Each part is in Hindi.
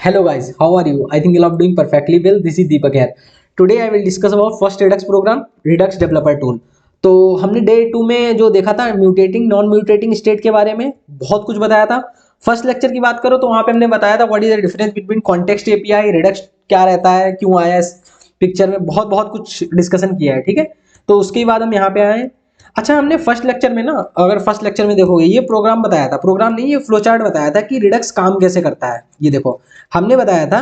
Hello guys, how are you? I think you are doing perfectly well. This is Deepak here. Today I will discuss about first Redux program, Redux Developer Tool. तो हमने डे 2 में जो देखा था म्यूटेटिंग नॉन म्यूटेटिंग स्टेट के बारे में बहुत कुछ बताया था। फर्स्ट लेक्चर की बात करो तो वहां पे हमने बताया था what is the difference between context API, Redux क्या रहता है, क्यों आया इस पिक्चर में, बहुत बहुत कुछ डिस्कशन किया है। ठीक है, तो उसके बाद हम यहाँ पे आए। अच्छा, हमने फर्स्ट लेक्चर में ना, अगर फर्स्ट लेक्चर में देखोगे ये प्रोग्राम बताया था, प्रोग्राम नहीं ये फ्लो चार्ट बताया था कि रिडक्स काम कैसे करता है। ये देखो, हमने बताया था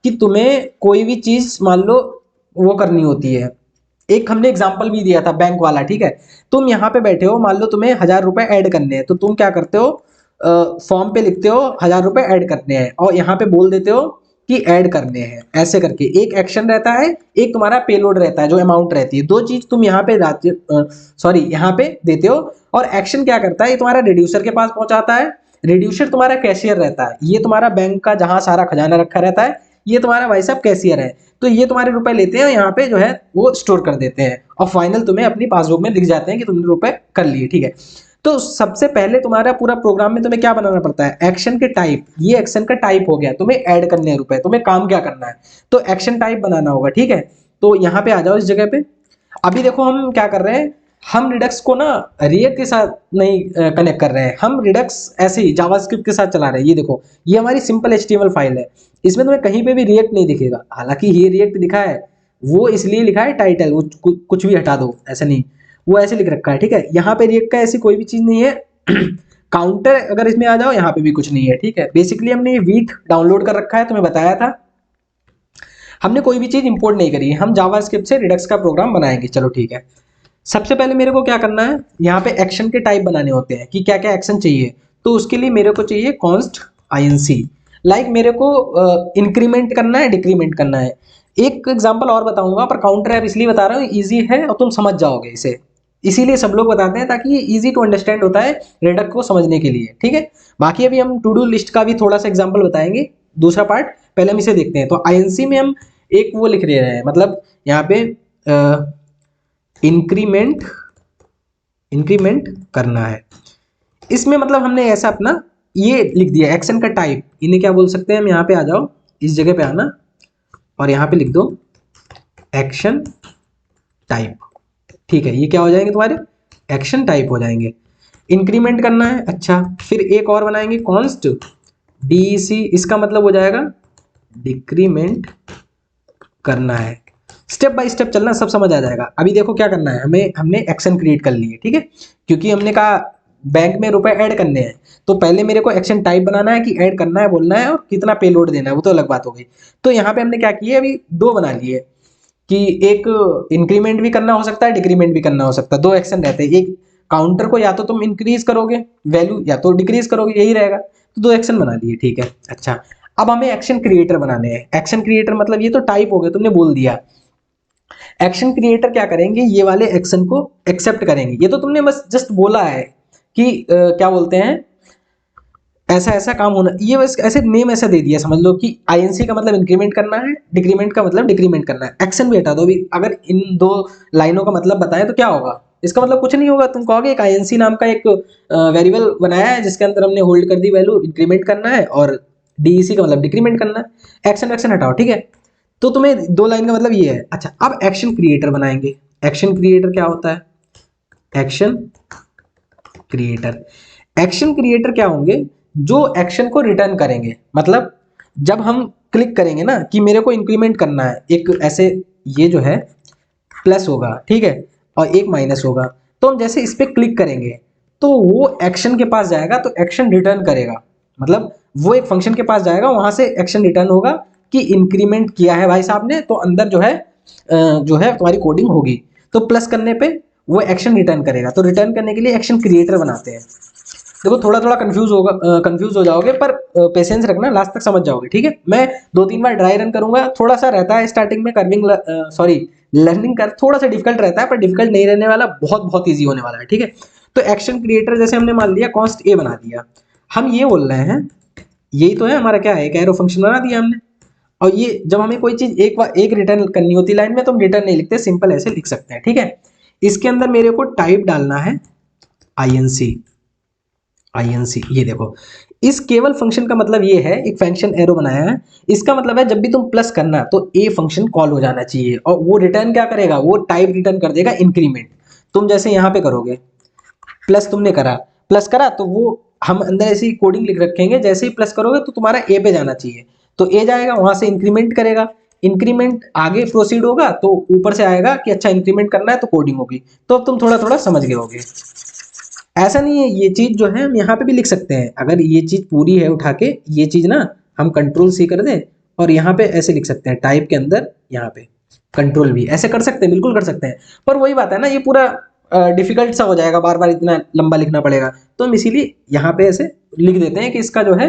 कि तुम्हें कोई भी चीज मान लो वो करनी होती है। एक हमने एग्जांपल भी दिया था बैंक वाला। ठीक है, तुम यहाँ पे बैठे हो, मान लो तुम्हें 1,000 रुपए ऐड करने हैं, तो तुम क्या करते हो, फॉर्म पे लिखते हो 1,000 रुपए ऐड करने हैं और यहाँ पे बोल देते हो कि ऐड करने हैं। ऐसे करके एक एक्शन रहता है, एक तुम्हारा पेलोड रहता है, जो अमाउंट रहती है। दो चीज तुम यहाँ पे यहाँ पे देते हो और एक्शन क्या करता है, ये तुम्हारा रिड्यूसर के पास पहुंचाता है। रिड्यूसर तुम्हारा कैशियर रहता है, ये तुम्हारा बैंक का जहां सारा खजाना रखा रहता है, ये तुम्हारा भाई साहब कैशियर है। तो ये तुम्हारे रुपए लेते हैं, यहाँ पे जो है वो स्टोर कर देते हैं और फाइनल तुम्हें अपनी पासबुक में दिख जाते हैं कि तुमने रुपए कर लिए। ठीक है, तो सबसे पहले तुम्हारा पूरा प्रोग्राम में तुम्हें क्या बनाना पड़ता है, एक्शन के टाइप। ये एक्शन का टाइप हो गया, तुम्हें ऐड करने हैं रुपए, तुम्हें काम क्या करना है, तो एक्शन टाइप बनाना होगा। ठीक है, तो यहाँ पे आ जाओ इस जगह पे। अभी देखो हम क्या कर रहे हैं, हम रिडक्स को ना रिएक्ट के साथ नहीं कनेक्ट कर रहे हैं, हम रिडक्स ऐसे ही जावास्क्रिप्ट के साथ चला रहे हैं। ये देखो, ये हमारी सिंपल एचटीएमएल फाइल है, इसमें तुम्हें कहीं पे भी रिएक्ट नहीं दिखेगा। हालांकि ये रिएक्ट दिखा है, वो इसलिए लिखा है टाइटल, वो कुछ भी हटा दो, ऐसा नहीं, वो ऐसे लिख रखा है। ठीक है, यहाँ पे रिएक्ट का ऐसी कोई भी चीज नहीं है। काउंटर अगर इसमें आ जाओ, यहाँ पे भी कुछ नहीं है। ठीक है, बेसिकली हमने ये वीट डाउनलोड कर रखा है, तुम्हें बताया था। हमने कोई भी चीज इंपोर्ट नहीं करी है, हम जावास्क्रिप्ट से रिडक्स का प्रोग्राम बनाएंगे। चलो ठीक है, सबसे पहले मेरे को क्या करना है, यहाँ पे एक्शन के टाइप बनाने होते हैं कि क्या क्या एक्शन चाहिए। तो उसके लिए मेरे को चाहिए कॉन्स्ट आईएनसी। लाइक मेरे को इंक्रीमेंट करना है, डिक्रीमेंट करना है। एक एग्जांपल और बताऊंगा, पर काउंटर ऐप इसलिए बता रहा हूँ, इजी है और तुम समझ जाओगे इसे, इसीलिए सब लोग बताते हैं ताकि ये इजी टू अंडरस्टैंड होता है रेडक को समझने के लिए। ठीक है, बाकी अभी हम टू डू लिस्ट का भी थोड़ा सा एग्जांपल बताएंगे, दूसरा पार्ट। पहले हम इसे देखते हैं। तो आईएनसी में हम एक वो लिख रहे हैं, मतलब यहाँ पे इंक्रीमेंट इंक्रीमेंट करना है। इसमें मतलब हमने ऐसा अपना ये लिख दिया एक्शन का टाइप। इन्हें क्या बोल सकते हैं, हम यहाँ पे आ जाओ, इस जगह पे आना और यहाँ पे लिख दो एक्शन टाइप। ठीक है, ये क्या हो जाएंगे तुम्हारे, एक्शन टाइप हो जाएंगे। इंक्रीमेंट करना है, अच्छा फिर एक और बनाएंगे कॉन्स्ट डीसी, इसका मतलब हो जाएगा डिक्रीमेंट करना है। स्टेप बाय स्टेप चलना, सब समझ आ जाएगा। अभी देखो क्या करना है, हमें हमने एक्शन क्रिएट कर लिए। ठीक है, क्योंकि हमने कहा बैंक में रुपए ऐड करने हैं, तो पहले मेरे को एक्शन टाइप बनाना है कि ऐड करना है बोलना है, और कितना पेलोड देना है वो तो अलग बात हो गई। तो यहाँ पे हमने क्या किया, अभी दो बना लिए कि एक इंक्रीमेंट भी करना हो सकता है, डिक्रीमेंट भी करना हो सकता है। दो एक्शन रहते हैं, एक काउंटर को या तो तुम इंक्रीज करोगे वैल्यू या तो डिक्रीज करोगे, यही रहेगा। तो दो एक्शन बना लिए। ठीक है, अच्छा अब हमें एक्शन क्रिएटर बनाने हैं। एक्शन क्रिएटर मतलब ये तो टाइप हो गया, तुमने बोल दिया। एक्शन क्रिएटर क्या करेंगे, ये वाले एक्शन को एक्सेप्ट करेंगे। ये तो तुमने बस जस्ट बोला है कि क्या बोलते हैं, ऐसा ऐसा काम होना, ये बस ऐसे नेम ऐसा दे दिया, समझ लो कि आईएनसी का मतलब इंक्रीमेंट करना है, डिक्रीमेंट का मतलब डिक्रीमेंट करना है। एक्शन भी हटा दो। अभी अगर इन दो लाइनों का मतलब बताएं तो क्या होगा, इसका मतलब कुछ नहीं होगा। तुम कहोगे एक आईएनसी नाम का एक वेरिएबल बनाया है जिसके अंदर हमने होल्ड कर दी वैल्यू, इंक्रीमेंट करना है, और डीईसी का मतलब डिक्रीमेंट करना है। एक्शन एक्शन हटाओ। ठीक है, तो तुम्हें दो लाइन का मतलब ये है। अच्छा, अब एक्शन क्रिएटर बनाएंगे। एक्शन क्रिएटर क्या होता है, एक्शन क्रिएटर, एक्शन क्रिएटर क्या होंगे, जो एक्शन को रिटर्न करेंगे। मतलब जब हम क्लिक करेंगे ना कि मेरे को इंक्रीमेंट करना है, एक ऐसे ये जो है प्लस होगा, ठीक है, और एक माइनस होगा, तो हम जैसे इस पे क्लिक करेंगे तो वो एक्शन के पास जाएगा, तो एक्शन रिटर्न करेगा। मतलब वो एक फंक्शन के पास जाएगा, वहां से एक्शन रिटर्न होगा कि इंक्रीमेंट किया है भाई साहब ने, तो अंदर जो है तुम्हारी कोडिंग होगी। तो प्लस करने पे वो एक्शन रिटर्न करेगा। तो रिटर्न करने के लिए एक्शन क्रिएटर बनाते हैं। देखो थोड़ा थोड़ा कंफ्यूज हो जाओगे, पर पेशेंस रखना, लास्ट तक समझ जाओगे। ठीक है, मैं दो तीन बार ड्राई रन करूंगा, थोड़ा सा रहता है स्टार्टिंग में कर्विंग, सॉरी लर्निंग कर थोड़ा सा डिफिकल्ट रहता है, पर डिफिकल्ट नहीं रहने वाला, बहुत बहुत ईजी होने वाला है। ठीक है, तो एक्शन क्रिएटर जैसे हमने मान लिया कॉन्स्ट ए बना दिया, हम ये बोल रहे हैं, यही तो है हमारा, क्या है, एक एरो फंक्शन बना दिया हमने। और ये जब हमें कोई चीज एक बार एक रिटर्न करनी होती लाइन में, तो हम रिटर्न नहीं लिखते, सिंपल ऐसे लिख सकते हैं। ठीक है, इसके अंदर मेरे को टाइप डालना है आईएनसी। आईएनसी ये देखो, इस केवल फंक्शन का मतलब ये है, एक फंक्शन एरो बनाया है, इसका मतलब है जब भी तुम प्लस करना तो ए फंक्शन कॉल हो जाना चाहिए, और वो रिटर्न क्या करेगा, वो टाइप रिटर्न कर देगा इंक्रीमेंट। तुम जैसे यहाँ पे करोगे प्लस, तुमने करा प्लस करा तो वो हम अंदर ऐसी कोडिंग लिख रखेंगे, जैसे ही प्लस करोगे तो तुम्हारा ए पे जाना चाहिए, तो ए जाएगा वहां से इंक्रीमेंट करेगा, इंक्रीमेंट आगे प्रोसीड होगा तो ऊपर से आएगा कि अच्छा इंक्रीमेंट करना है तो कोडिंग होगी। तो अब तुम थोड़ा थोड़ा समझ गए होगे। ऐसा नहीं है, ये चीज जो है हम यहाँ पे भी लिख सकते हैं, अगर ये चीज पूरी है उठा के ये चीज ना हम कंट्रोल सी कर दें और यहाँ पे ऐसे लिख सकते हैं टाइप के अंदर, यहाँ पे कंट्रोल भी ऐसे कर सकते हैं, बिल्कुल कर सकते हैं। पर वही बात है ना, ये पूरा डिफिकल्ट सा हो जाएगा, बार बार इतना लंबा लिखना पड़ेगा, तो हम इसीलिए यहाँ पे ऐसे लिख देते हैं कि इसका जो है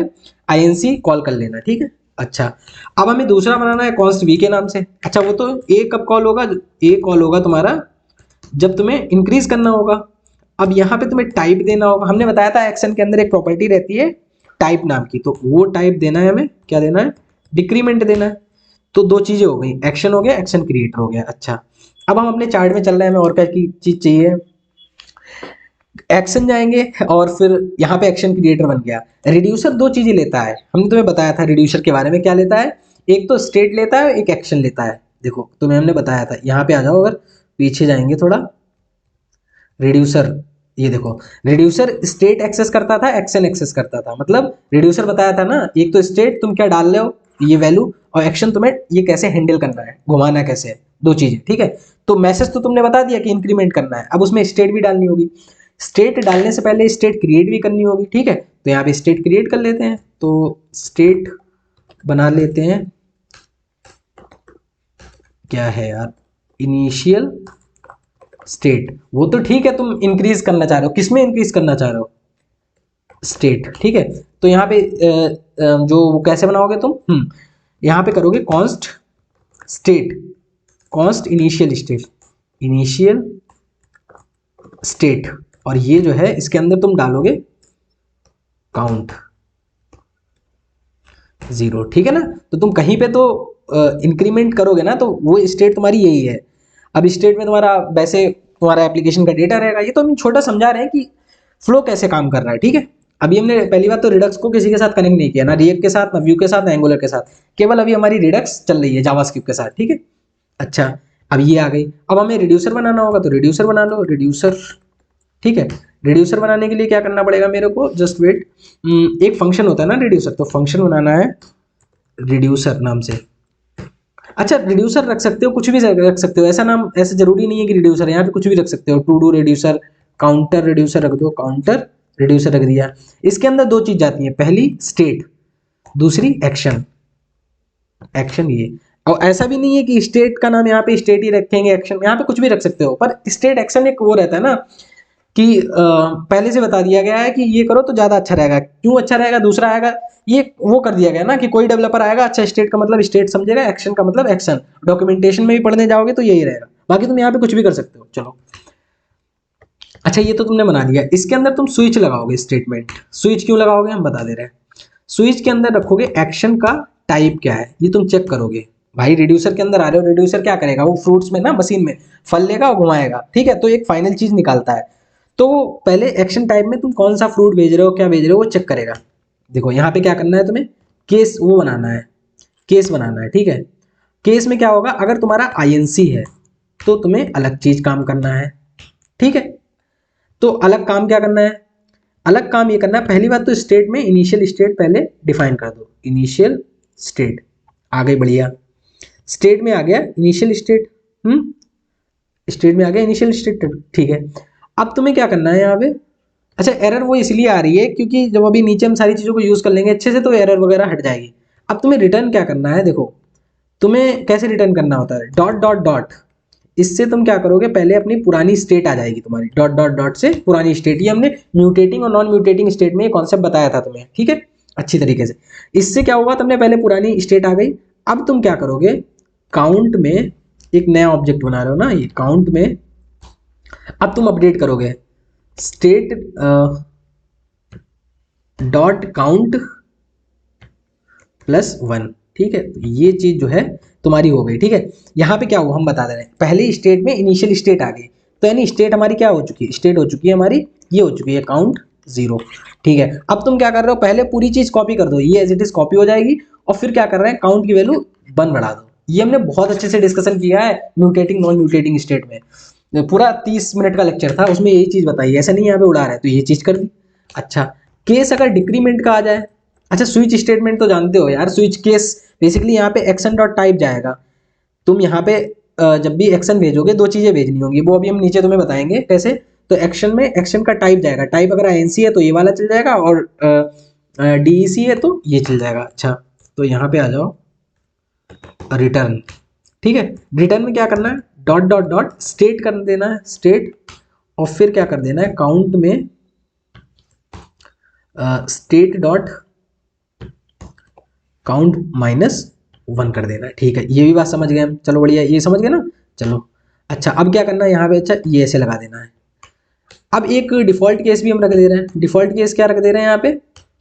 INC कॉल कर लेना, ठीक है। अच्छा, अब हमें दूसरा बनाना है कॉन्स्ट वी के नाम से। अच्छा, वो तो ए कब कॉल होगा, ए कॉल होगा तुम्हारा जब तुम्हें इंक्रीज करना होगा। अब यहाँ पे तुम्हें टाइप देना होगा, हमने बताया था एक्शन के अंदर एक प्रॉपर्टी रहती है टाइप नाम की, तो वो टाइप देना है हमें, क्या देना है, डिक्रीमेंट देना है। तो दो चीजें हो गई, एक्शन हो गया, एक्शन क्रिएटर हो गया। अच्छा, अब हम अपने चार्ट में चल रहे हैं, हमें और क्या की चीज चाहिए, एक्शन जाएंगे और फिर यहाँ पे एक्शन क्रिएटर बन गया। रिड्यूसर दो चीजें लेता है, हमने तुम्हें बताया था रिड्यूसर के बारे में, क्या लेता है, एक तो स्टेट लेता है, एक एक्शन लेता है। देखो तुम्हें हमने बताया था, यहाँ पे आ जाओ, अगर पीछे जाएंगे थोड़ा, रिड्यूसर, ये देखो रिड्यूसर स्टेट एक्सेस करता था, एक्शन एक्सेस करता था, मतलब रिड्यूसर बताया था ना, एक तो स्टेट तुम क्या डाल रहे हो ये वैल्यू, और एक्शन तुम्हें ये कैसे हैंडल करना है, घुमाना कैसे है, दो चीजें, ठीक है। तो मैसेज तो तुमने बता दिया कि इंक्रीमेंट करना है, अब उसमें स्टेट भी डालनी होगी, स्टेट डालने से पहले स्टेट क्रिएट भी करनी होगी, ठीक है। तो यहाँ पे स्टेट क्रिएट कर लेते हैं, तो स्टेट बना लेते हैं, क्या है यार, इनिशियल स्टेट। वो तो ठीक है, तुम इंक्रीज करना चाह रहे हो, किसमें इंक्रीज करना चाह रहे हो, स्टेट, ठीक है। तो यहाँ पे जो वो कैसे बनाओगे तुम, यहाँ पे करोगे const state, const initial state, initial state, और ये जो है इसके अंदर तुम डालोगे काउंट 0, ठीक है ना। तो तुम कहीं पे तो इंक्रीमेंट करोगे ना, तो वो स्टेट तुम्हारी यही है। अब स्टेट में तुम्हारा वैसे तुम्हारा एप्लीकेशन का डेटा रहेगा, ये तो हम छोटा समझा रहे हैं कि फ्लो कैसे काम कर रहा है, ठीक है। अभी हमने पहली बात तो रिडक्स को किसी के साथ कनेक्ट नहीं किया, ना रिएक्ट के साथ, ना व्यू के साथ, ना एंगुलर के साथ, केवल अभी हमारी रिडक्स चल रही है जावास्क्रिप्ट के साथ, ठीक है। अच्छा, अब ये आ गई, अब हमें रिड्यूसर बनाना होगा, तो रिड्यूसर बना लो, रिड्यूसर, ठीक है। रिड्यूसर बनाने के लिए क्या करना पड़ेगा मेरे को, जस्ट वेट, एक फंक्शन होता है ना रिड्यूसर, तो फंक्शन बनाना है रिड्यूसर नाम से। अच्छा, रिड्यूसर रख सकते हो, कुछ भी रख सकते हो, ऐसा नाम, ऐसा जरूरी नहीं है कि रिड्यूसर, यहाँ पे कुछ भी रख सकते हो, to do reducer, counter reducer रख दो, काउंटर रिड्यूसर रख दिया। इसके अंदर दो चीज जाती है, पहली स्टेट, दूसरी एक्शन, एक्शन ये। और ऐसा भी नहीं है कि स्टेट का नाम यहाँ पे स्टेट ही रखेंगे, एक्शन यहाँ पे कुछ भी रख सकते हो, पर स्टेट एक्शन एक वो रहता है ना कि पहले से बता दिया गया है कि ये करो तो ज्यादा अच्छा रहेगा। क्यों अच्छा रहेगा, दूसरा आएगा, ये वो कर दिया गया ना कि कोई डेवलपर आएगा, अच्छा स्टेट का मतलब स्टेट समझेगा, एक्शन का मतलब एक्शन, डॉक्यूमेंटेशन में भी पढ़ने जाओगे तो यही रहेगा, बाकी तुम यहाँ पे कुछ भी कर सकते हो। चलो, अच्छा ये तो तुमने बना दिया, इसके अंदर तुम स्विच लगाओगे, स्टेटमेंट स्विच क्यों लगाओगे हम बता दे रहे हैं। स्विच के अंदर रखोगे एक्शन का टाइप क्या है, ये तुम चेक करोगे। भाई रिड्यूसर के अंदर आ रहे हो, रिड्यूसर क्या करेगा, वो फ्रूट्स में ना मशीन में फल लेगा और घुमाएगा, ठीक है, तो एक फाइनल चीज निकालता है। तो पहले एक्शन टाइप में तुम कौन सा फ्रूट भेज रहे हो, क्या भेज रहे हो, वो चेक करेगा। देखो यहाँ पे क्या करना है तुम्हें, केस वो बनाना है, केस बनाना है, ठीक है। केस में क्या होगा, अगर तुम्हारा INC है तो तुम्हें अलग चीज काम करना है, ठीक है। तो अलग काम क्या करना है, अलग काम ये करना है, पहली बात तो स्टेट में इनिशियल स्टेट पहले डिफाइन कर दो, इनिशियल स्टेट, आ गई बढ़िया, स्टेट में आ गया इनिशियल स्टेट, स्टेट में आ गया इनिशियल स्टेट, ठीक है। अब तुम्हें क्या करना है यहाँ पे, अच्छा एरर वो इसलिए आ रही है क्योंकि जब अभी नीचे हम सारी चीज़ों को यूज़ कर लेंगे अच्छे से तो एरर वगैरह हट जाएगी। अब तुम्हें रिटर्न क्या करना है, देखो तुम्हें कैसे रिटर्न करना होता है, डॉट डॉट डॉट, इससे तुम क्या करोगे, पहले अपनी पुरानी स्टेट आ जाएगी तुम्हारी, डॉट डॉट डॉट से पुरानी स्टेट, ये हमने म्यूटेटिंग और नॉन म्यूटेटिंग स्टेट में ये कॉन्सेप्ट बताया था तुम्हें, ठीक है, अच्छी तरीके से। इससे क्या होगा, तुमने पहले पुरानी स्टेट आ गई, अब तुम क्या करोगे, काउंट में एक नया ऑब्जेक्ट बना रहे हो ना, ये काउंट में अब तुम अपडेट करोगे स्टेट डॉट काउंट +1, ठीक है। तो ये चीज जो है तुम्हारी हो गई, ठीक है। यहाँ पे क्या हुआ हम बता दे रहे हैं, पहले स्टेट में इनिशियल स्टेट आ गई, तो यानी स्टेट हमारी क्या हो चुकी है, स्टेट हो चुकी है हमारी, ये हो चुकी है काउंट 0। ठीक है, अब तुम क्या कर रहे हो, पहले पूरी चीज कॉपी कर दो, ये एज इट इज कॉपी हो जाएगी, और फिर क्या कर रहे हैं, काउंट की वैल्यू 1 बढ़ा दो। ये हमने बहुत अच्छे से डिस्कशन किया है म्यूटेटिंग नॉन म्यूटेटिंग स्टेट में, पूरा 30 मिनट का लेक्चर था, उसमें यही चीज बताई, ऐसा नहीं यहाँ पे उड़ा रहे, तो ये चीज कर दी। अच्छा, केस अगर डिक्रीमेंट का आ जाए, अच्छा स्विच स्टेटमेंट तो जानते हो यार, स्विच केस बेसिकली यहाँ पे एक्शन डॉट टाइप जाएगा। तुम यहाँ पे जब भी एक्शन भेजोगे, दो चीजें भेजनी होंगी, वो अभी हम नीचे तुम्हें बताएंगे कैसे। तो एक्शन में एक्शन का टाइप जाएगा, टाइप अगर आईएनसी है तो ये वाला चल जाएगा, और डीईसी है तो ये चल जाएगा। अच्छा, तो यहाँ पे आ जाओ, रिटर्न। ठीक है, रिटर्न में क्या करना है, डॉट डॉट डॉट स्टेट कर देना है, स्टेट, और फिर क्या कर देना है, काउंट में स्टेट डॉट काउंट -1 कर देना है। ठीक है, ये भी बात समझ गए हम, चलो बढ़िया, ये समझ गए ना। चलो अच्छा, अब क्या करना है यहाँ पे, अच्छा ये ऐसे लगा देना है। अब एक डिफॉल्ट केस भी हम रख दे रहे हैं, डिफॉल्ट केस क्या रख दे रहे हैं यहाँ पे,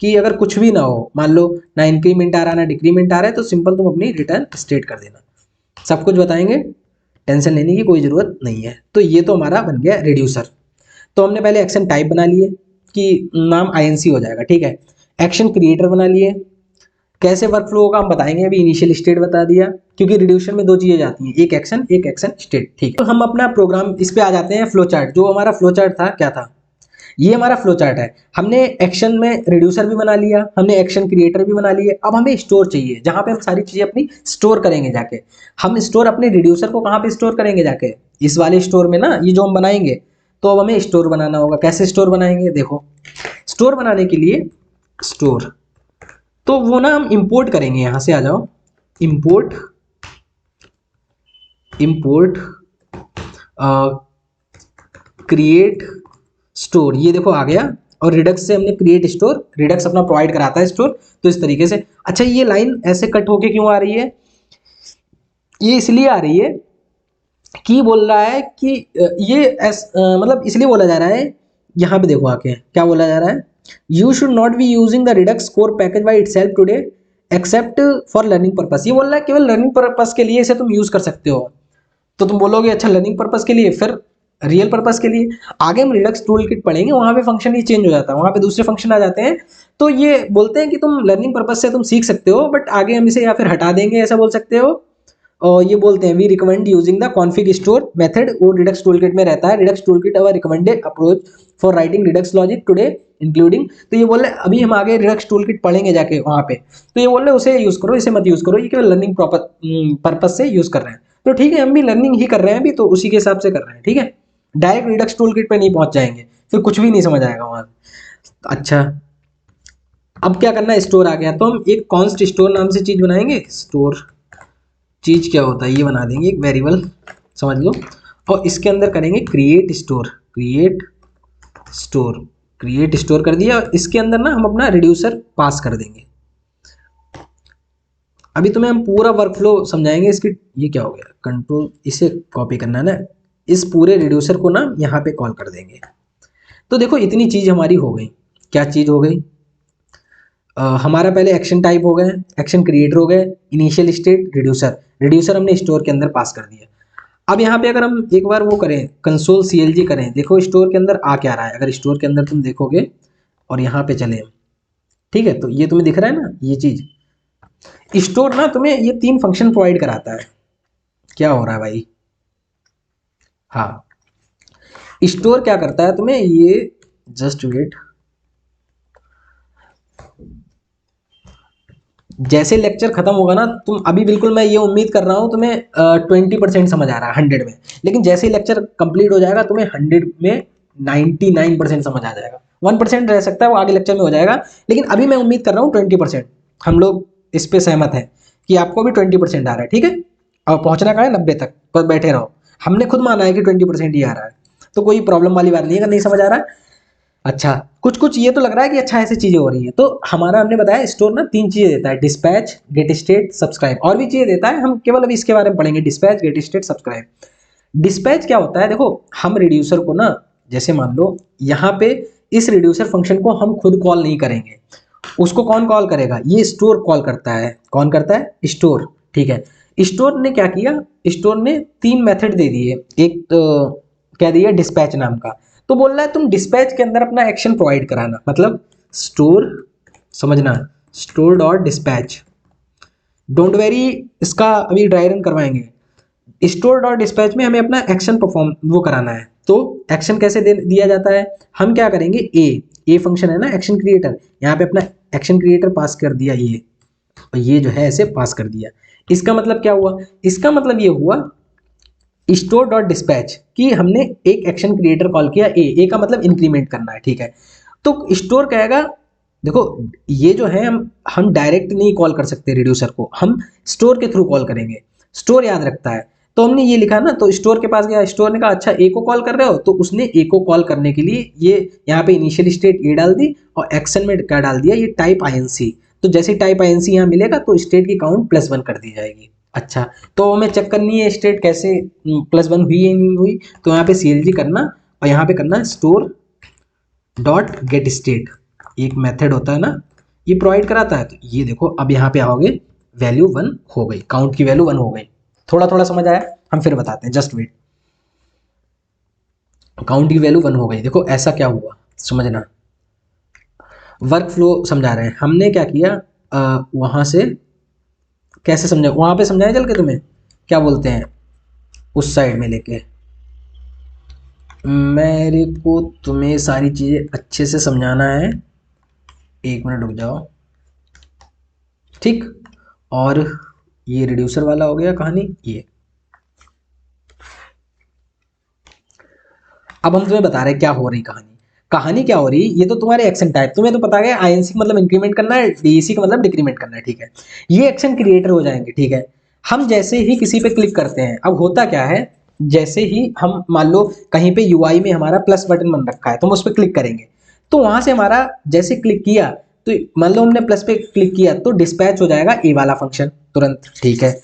कि अगर कुछ भी ना हो, मान लो ना इंक्रीमेंट आ रहा ना डिक्रीमेंट आ रहा है, तो सिंपल तुम अपनी रिटर्न स्टेट कर देना। सब कुछ बताएंगे, टेंशन लेने की कोई ज़रूरत नहीं है। तो ये तो हमारा बन गया रिड्यूसर। तो हमने पहले एक्शन टाइप बना लिए कि नाम आईएनसी हो जाएगा। ठीक है, एक्शन क्रिएटर बना लिए, कैसे वर्क फ्लो होगा हम बताएंगे, अभी इनिशियल स्टेट बता दिया, क्योंकि रिड्यूशन में दो चीजें जाती हैं, एक एक्शन स्टेट। ठीक है, तो हम अपना प्रोग्राम इस पे आ जाते हैं, फ्लो चार्ट। जो हमारा फ्लो चार्ट था, क्या था, ये हमारा फ्लो चार्ट है। हमने एक्शन में रिड्यूसर भी बना लिया, हमने एक्शन क्रिएटर भी बना लिए, अब हमें स्टोर चाहिए, जहां पे हम सारी चीजें अपनी स्टोर करेंगे जाके। हम स्टोर अपने रिड्यूसर को कहाँ पे स्टोर करेंगे जाके, इस वाले स्टोर में ना, ये जो हम बनाएंगे। तो अब हमें स्टोर बनाना होगा, कैसे स्टोर बनाएंगे, देखो स्टोर बनाने के लिए स्टोर, तो वो ना हम इंपोर्ट करेंगे, यहां से आ जाओ, इंपोर्ट, इंपोर्ट क्रिएट स्टोर, ये देखो आ गया। और रिडक्स से हमने क्रिएट स्टोर, रिडक्स अपना प्रोवाइड कराता है स्टोर, तो इस तरीके से। अच्छा, ये लाइन ऐसे कट होके क्यों आ रही है, ये इसलिए आ रही है कि बोल रहा है कि मतलब इसलिए बोला जा रहा है, यहाँ पे देखो आके क्या बोला जा रहा है, you should not be using the Redux core package by itself today except for learning purpose. ये बोल रहा है केवल लर्निंग पर्पस के लिए इसे तुम यूज कर सकते हो। तो तुम बोलोगे अच्छा लर्निंग पर्पस के लिए, फिर रियल पर्पस के लिए आगे हम रिडक्स टूल किट पढ़ेंगे, वहां पे फंक्शन ही चेंज हो जाता है, वहां पे दूसरे फंक्शन आ जाते हैं। तो ये बोलते हैं कि तुम लर्निंग पर्पस से तुम सीख सकते हो, बट आगे हम इसे या फिर हटा देंगे, ऐसा बोल सकते हो। और ये बोलते हैं we recommend using the config store method, वो रिडक्स टूलकिट में रहता है। Redux toolkit our recommended approach for writing Redux logic today including. तो ये बोल रहे अभी हम आगे रिडक्स टूलकिट पढ़ेंगे जाके वहां पे, तो ये बोल रहे उसे यूज करो, इसे मत यूज करो, ये केवल लर्निंग पर्पस से यूज कर रहे हैं। तो ठीक है, हम भी लर्निंग ही कर रहे हैं अभी, तो उसी के हिसाब से कर रहे हैं। ठीक है, डायरेक्ट रिडक्स टूलकिट पे नहीं पहुंच जाएंगे, फिर कुछ भी नहीं समझ आएगा वहां। अच्छा, अब क्या करना है, स्टोर आ गया, तो हम एक कॉन्स्ट स्टोर नाम से चीज बनाएंगे। स्टोर चीज क्या होता है, ये बना देंगे एक वेरिएबल, समझ लो, और इसके अंदर करेंगे create store, create store, create store कर दिया, और इसके अंदर ना हम अपना रिड्यूसर पास कर देंगे। अभी तुम्हें हम पूरा वर्कफ्लो समझाएंगे इसकी। ये क्या हो गया, कंट्रोल, इसे कॉपी करना है ना, इस पूरे रिड्यूसर को ना यहाँ पे कॉल कर देंगे। तो देखो इतनी चीज हमारी हो गई, क्या चीज हो गई, हमारा पहले एक्शन टाइप हो गए, एक्शन क्रिएटर हो गए, इनिशियल स्टेट रिड्यूसर, रिड्यूसर हमने स्टोर के अंदर पास कर दिया। अब यहाँ पे अगर हम एक बार वो करें, कंसोल CLG करें, देखो स्टोर के अंदर आ क्या रहा है, अगर स्टोर के अंदर तुम देखोगे और यहाँ पे चले, ठीक है, तो ये तुम्हें दिख रहा है ना, ये चीज स्टोर ना तुम्हें ये 3 फंक्शन प्रोवाइड कराता है। क्या हो रहा है भाई, हाँ, स्टोर क्या करता है तुम्हें ये, जस्ट वेट, जैसे लेक्चर खत्म होगा ना, तुम अभी बिल्कुल, मैं ये उम्मीद कर रहा हूँ तुम्हें 20% समझ आ रहा है 100 में, लेकिन जैसे ही लेक्चर कंप्लीट हो जाएगा तुम्हें 100 में 99% समझ आ जाएगा। 1% रह सकता है वो आगे लेक्चर में हो जाएगा, लेकिन अभी मैं उम्मीद कर रहा हूँ 20%। हम लोग इस पे सहमत हैं कि आपको भी 20% आ रहा है, ठीक है, और पहुंचना कहाँ है 90 तक, बस बैठे रहो। हमने खुद माना है कि 20% ही आ रहा है, तो कोई प्रॉब्लम वाली बात नहीं है अगर नहीं समझ आ रहा है। अच्छा, कुछ कुछ ये तो लग रहा है कि अच्छा ऐसी चीजें हो रही है। तो हमारा हमने बताया स्टोर ना 3 चीजें देता है, डिस्पैच, गेट स्टेट, सब्सक्राइब, और भी चीजें देता है, हम केवल अभी इसके बारे में पढ़ेंगे, dispatch, get state, subscribe. Dispatch क्या होता है, देखो हम रिड्यूसर को ना, जैसे मान लो यहाँ पे इस रिड्यूसर फंक्शन को हम खुद कॉल नहीं करेंगे, उसको कौन कॉल करेगा, ये स्टोर कॉल करता है। कौन करता है, स्टोर। ठीक है, स्टोर ने क्या किया, स्टोर ने 3 मेथड दे दिए, एक तो कह दिया डिस्पैच नाम का, तो बोल रहा है तुम डिस्पैच के अंदर अपना एक्शन प्रोवाइड कराना, मतलब स्टोर, समझना, store dot dispatch, don't very, इसका अभी ड्राई रन करवाएंगे। स्टोर डॉट डिस्पैच में हमें अपना एक्शन परफॉर्म वो कराना है। तो एक्शन कैसे दिया जाता है, हम क्या करेंगे, ए फंक्शन है ना एक्शन क्रिएटर, यहाँ पे अपना एक्शन क्रिएटर पास कर दिया ये, और ये जो है ऐसे पास कर दिया। इसका मतलब क्या हुआ, इसका मतलब ये हुआ स्टोर डॉट डिस्पैच कि हमने एक एक्शन क्रिएटर कॉल किया, ए का मतलब इंक्रीमेंट करना है, ठीक है। तो स्टोर कहेगा, देखो ये जो है हम डायरेक्ट नहीं कॉल कर सकते रिड्यूसर को, हम स्टोर के थ्रू कॉल करेंगे, स्टोर याद रखता है। तो हमने ये लिखा ना, तो स्टोर के पास गया, स्टोर ने कहा अच्छा ए को कॉल कर रहे हो, तो उसने ए को कॉल करने के लिए ये यहाँ पे इनिशियल स्टेट ए डाल दी, और एक्शन में क्या डाल दिया, ये टाइप आईएनसी। तो जैसे टाइप आईएनसी यहाँ मिलेगा तो स्टेट की काउंट +1 कर दी जाएगी। अच्छा, तो हमें चेक करनी है स्टेट कैसे +1 हुई या नहीं हुई, तो यहाँ पे CLG करना, और यहाँ पे करना स्टोर डॉट गेट स्टेट, एक मेथड होता है ना, ये प्रोवाइड कराता है। तो ये देखो अब यहाँ पे आओगे, वैल्यू 1 हो गई, काउंट की वैल्यू 1 हो गई। थोड़ा थोड़ा समझ आया, हम फिर बताते हैं, जस्ट वेट। काउंट की वैल्यू 1 हो गई, देखो ऐसा क्या हुआ समझना, वर्क फ्लो समझा रहे हैं हमने क्या किया, वहां से कैसे समझा, वहां पे समझाया चल के तुम्हें, क्या बोलते हैं उस साइड में लेके, मेरे को तुम्हें सारी चीजें अच्छे से समझाना है, 1 मिनट रुक जाओ, ठीक। और ये रिड्यूसर वाला हो गया कहानी, ये अब हम तुम्हें बता रहे हैं क्या हो रही कहानी, कहानी क्या हो रही, ये तो तुम्हारे एक्शन टाइप, तुम्हें तो पता है आईएनसी मतलब इंक्रीमेंट करना है, डीसी का मतलब डिक्रीमेंट करना है, ठीक है। ये एक्शन क्रिएटर हो जाएंगे, ठीक है। हम जैसे ही किसी पे क्लिक करते हैं, अब होता क्या है, जैसे ही हम मान लो कहीं पे यूआई में हमारा प्लस बटन बन रखा है, तो हम उस पर क्लिक करेंगे, तो वहां से हमारा जैसे क्लिक किया, तो मान लो हमने प्लस पे क्लिक किया तो डिस्पैच हो जाएगा ए वाला फंक्शन तुरंत, ठीक है।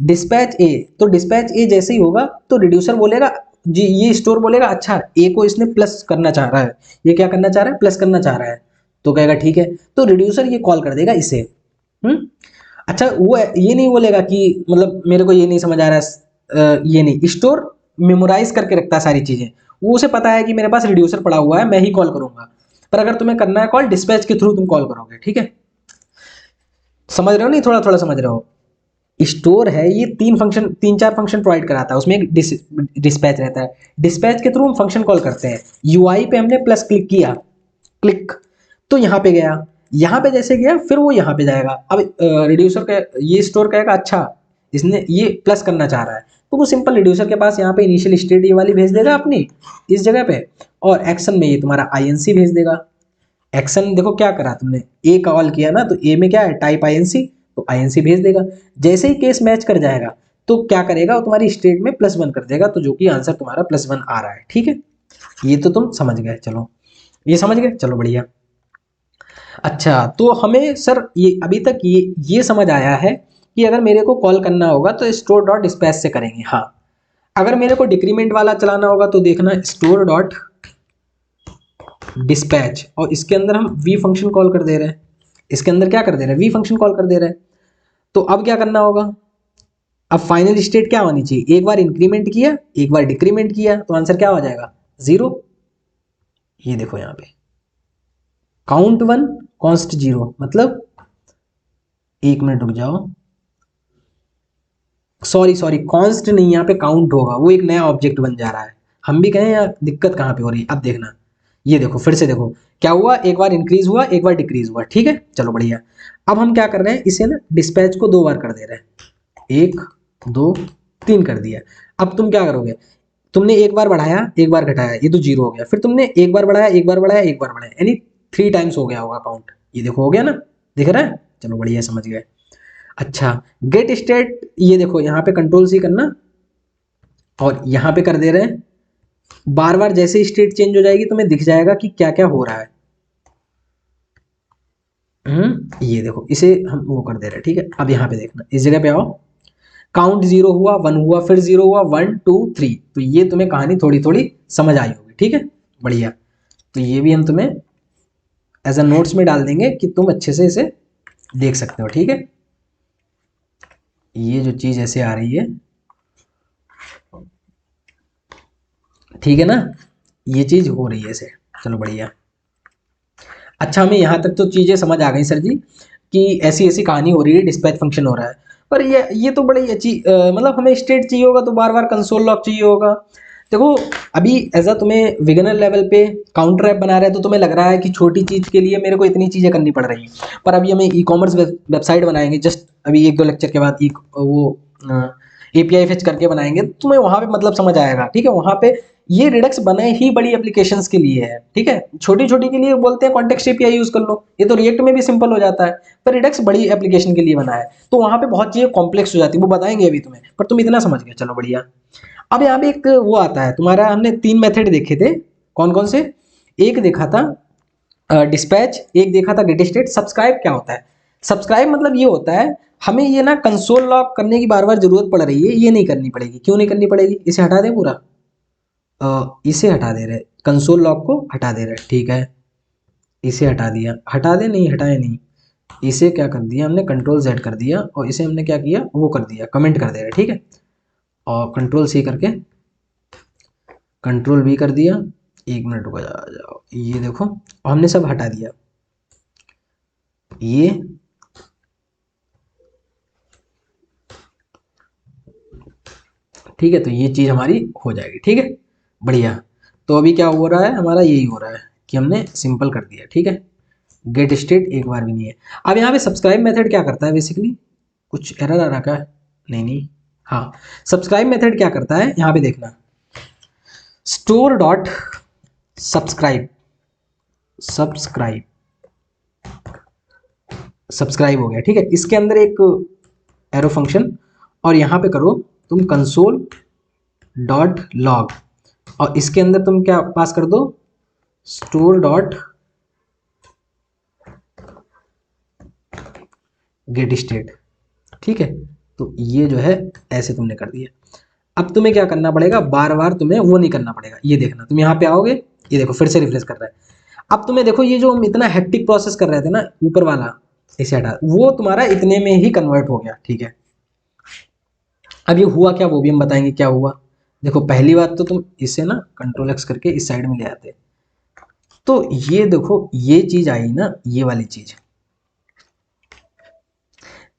डिस्पैच ए, तो डिस्पैच ए जैसे ही होगा तो रिड्यूसर बोलेगा जी, ये स्टोर बोलेगा अच्छा ए को इसने प्लस करना चाह रहा है, ये क्या करना चाह रहा है, प्लस करना चाह रहा है, तो कहेगा ठीक है, तो रिड्यूसर ये कॉल कर देगा इसे। अच्छा, वो ये नहीं बोलेगा कि मतलब मेरे को ये नहीं समझ आ रहा है, ये नहीं, स्टोर मेमोराइज करके रखता है सारी चीजें, वो उसे पता है कि मेरे पास रिड्यूसर पड़ा हुआ है, मैं ही कॉल करूंगा। पर अगर तुम्हें करना है कॉल, डिस्पैच के थ्रू तुम कॉल करोगे, ठीक है। समझ रहे हो नहीं, थोड़ा थोड़ा समझ रहे हो। स्टोर है ये 3 4 फंक्शन प्रोवाइड कराता है, उसमें एक डिस्पैच रहता है, डिस्पैच के थ्रू हम फंक्शन कॉल करते हैं। यूआई पे हमने प्लस क्लिक किया, क्लिक, तो यहाँ पे गया, यहाँ पे जैसे गया फिर वो यहाँ पे जाएगा। अब रिड्यूसर का ये स्टोर कहेगा अच्छा इसने ये प्लस करना चाह रहा है, तो वो सिंपल रिड्यूसर के पास यहाँ पे इनिशियल स्टेट ये वाली भेज देगा अपनी इस जगह पे, और एक्शन में ये तुम्हारा आईएनसी भेज देगा। एक्शन देखो क्या करा तुमने, ए कॉल किया ना, तो ए में क्या है, टाइप आईएनसी, तो आईएनसी भेज देगा। जैसे ही केस मैच कर जाएगा तो क्या करेगा, वो तुम्हारी स्टेट में +1 कर देगा, तो जो कि आंसर तुम्हारा +1 आ रहा है, ठीक है। ये तो तुम समझ गए, चलो ये समझ गए, चलो बढ़िया। अच्छा, तो हमें सर ये अभी तक ये समझ आया है कि अगर मेरे को कॉल करना होगा तो स्टोर डॉट डिस्पैच से करेंगे, हाँ। अगर मेरे को डिक्रीमेंट वाला चलाना होगा तो देखना स्टोर डॉट डिस्पैच, और इसके अंदर हम वी फंक्शन कॉल कर दे रहे हैं, इसके अंदर क्या कर दे रहे हैं, वी फंक्शन कॉल कर दे रहे हैं। तो अब क्या करना होगा, अब फाइनल स्टेट क्या होनी चाहिए, एक बार इंक्रीमेंट किया एक बार डिक्रीमेंट किया, तो आंसर क्या हो जाएगा, 0। ये देखो यहाँ पे काउंट 1 कॉन्स्ट 0, मतलब 1 मिनट रुक जाओ, सॉरी सॉरी, कॉन्स्ट नहीं, यहाँ पे काउंट होगा, वो एक नया ऑब्जेक्ट बन जा रहा है। हम भी कहें यार दिक्कत कहाँ पे हो रही है, अब देखना, ये देखो फिर से देखो क्या हुआ, एक बार इंक्रीज हुआ एक बार डिक्रीज हुआ, ठीक है, चलो बढ़िया। अब हम क्या कर रहे हैं, इसे ना डिस्पैच को 2 बार कर दे रहे हैं, 1 2 3 कर दिया। अब तुम क्या करोगे, तुमने एक बार बढ़ाया एक बार घटाया, ये तो 0 हो गया, फिर तुमने एक बार बढ़ाया एक बार बढ़ाया एक बार बढ़ाया, यानी 3 टाइम्स हो गया होगा काउंट, ये देखो हो गया ना, दिख रहा है, चलो बढ़िया समझ गए। अच्छा, गेट स्टेट, ये देखो यहाँ पे कंट्रोल C करना, और यहाँ पे कर दे रहे हैं, बार बार जैसे स्टेट चेंज हो जाएगी तुम्हें दिख जाएगा कि क्या क्या हो रहा है। ये देखो इसे हम वो कर दे रहे हैं, ठीक है। अब यहाँ पे देखना, इस जगह पे आओ, काउंट 0 हुआ 1 हुआ फिर 0 हुआ 1 2 3, तो ये तुम्हें कहानी थोड़ी थोड़ी समझ आई होगी, ठीक है बढ़िया। तो ये भी हम तुम्हें एज अ नोट्स में डाल देंगे कि तुम अच्छे से इसे देख सकते हो, ठीक है। ये जो चीज ऐसे आ रही है, ठीक है ना, ये चीज़ हो रही है ऐसे। चलो बढ़िया। अच्छा, हमें यहाँ तक तो चीज़ें समझ आ गई सर जी कि ऐसी ऐसी कहानी हो रही है, डिस्पैच फंक्शन हो रहा है। पर ये तो बड़ी अच्छी मतलब हमें स्टेट चाहिए होगा तो बार बार कंसोल लॉग चाहिए होगा। देखो अभी एज अ तुम्हें बिगिनर लेवल पे काउंटर ऐप बना रहे हैं तो तुम्हें लग रहा है कि छोटी चीज़ के लिए मेरे को इतनी चीज़ें करनी पड़ रही हैं, पर अभी हमें ई कॉमर्स वेबसाइट बनाएंगे जस्ट अभी 1-2 लेक्चर के बाद वो एपीआई फेच करके बनाएंगे तो तुम्हें वहाँ पे मतलब समझ आएगा। ठीक है, वहाँ पे ये रिडक्स बने ही बड़ी एप्लीकेशंस के लिए है। ठीक है, छोटी छोटी के लिए बोलते हैं कॉन्टेक्स्ट एपीआई यूज कर लो, ये तो रिएक्ट में भी सिंपल हो जाता है, पर रिडक्स बड़ी एप्लीकेशन के लिए बना है तो वहाँ पे बहुत चीज़ें कॉम्प्लेक्स हो जाती है, वो बताएंगे अभी तुम्हें, पर तुम इतना समझ गए। चलो बढ़िया। अब यहाँ पे एक वो आता है तुम्हारा, हमने 3 मेथड देखे थे, कौन कौन से? एक देखा था डिस्पैच, एक देखा था गेट स्टेट। सब्सक्राइब क्या होता है? सब्सक्राइब मतलब ये होता है हमें ये ना कंसोल लॉग करने की बार बार जरूरत पड़ रही है, ये नहीं करनी पड़ेगी। क्यों नहीं करनी पड़ेगी? इसे हटा दें पूरा, इसे हटा दे रहे, कंसोल लॉग को हटा दे रहे। ठीक है, इसे हटा दिया, हटा दे, नहीं हटाए नहीं, इसे क्या कर दिया हमने, कंट्रोल जेड कर दिया और इसे हमने क्या किया, वो कर दिया, कमेंट कर दे रहे। ठीक है, और कंट्रोल सी करके कंट्रोल वी कर दिया। 1 मिनट रुको, जाओ, ये देखो हमने सब हटा दिया ये। ठीक है, तो ये चीज़ हमारी हो जाएगी। ठीक है, बढ़िया। तो अभी क्या हो रहा है हमारा, यही हो रहा है कि हमने सिंपल कर दिया। ठीक है, गेट स्टेट एक बार भी नहीं है। अब यहाँ पे सब्सक्राइब मेथड क्या करता है बेसिकली, कुछ एरर आ रहा है? नहीं नहीं, हाँ, सब्सक्राइब मेथड क्या करता है यहाँ पे देखना, store dot subscribe, subscribe subscribe हो गया। ठीक है, इसके अंदर एक एरो फंक्शन और यहाँ पे करो तुम कंसोल डॉट लॉग और इसके अंदर तुम क्या पास कर दो, स्टोर डॉट गेट स्टेट। ठीक है, तो ये जो है ऐसे तुमने कर दिया। अब तुम्हें क्या करना पड़ेगा, बार बार तुम्हें वो नहीं करना पड़ेगा। ये देखना, तुम यहाँ पे आओगे, ये देखो फिर से रिफ्रेश कर रहा है। अब तुम्हें देखो ये जो हम इतना हेक्टिक प्रोसेस कर रहे थे ना ऊपर वाला, इसे हटा, वो तुम्हारा इतने में ही कन्वर्ट हो गया। ठीक है, अब ये हुआ क्या वो भी हम बताएंगे क्या हुआ। देखो पहली बात तो तुम इसे ना कंट्रोल एक्स करके इस साइड में ले आते, तो ये देखो ये चीज आई ना, ये वाली चीज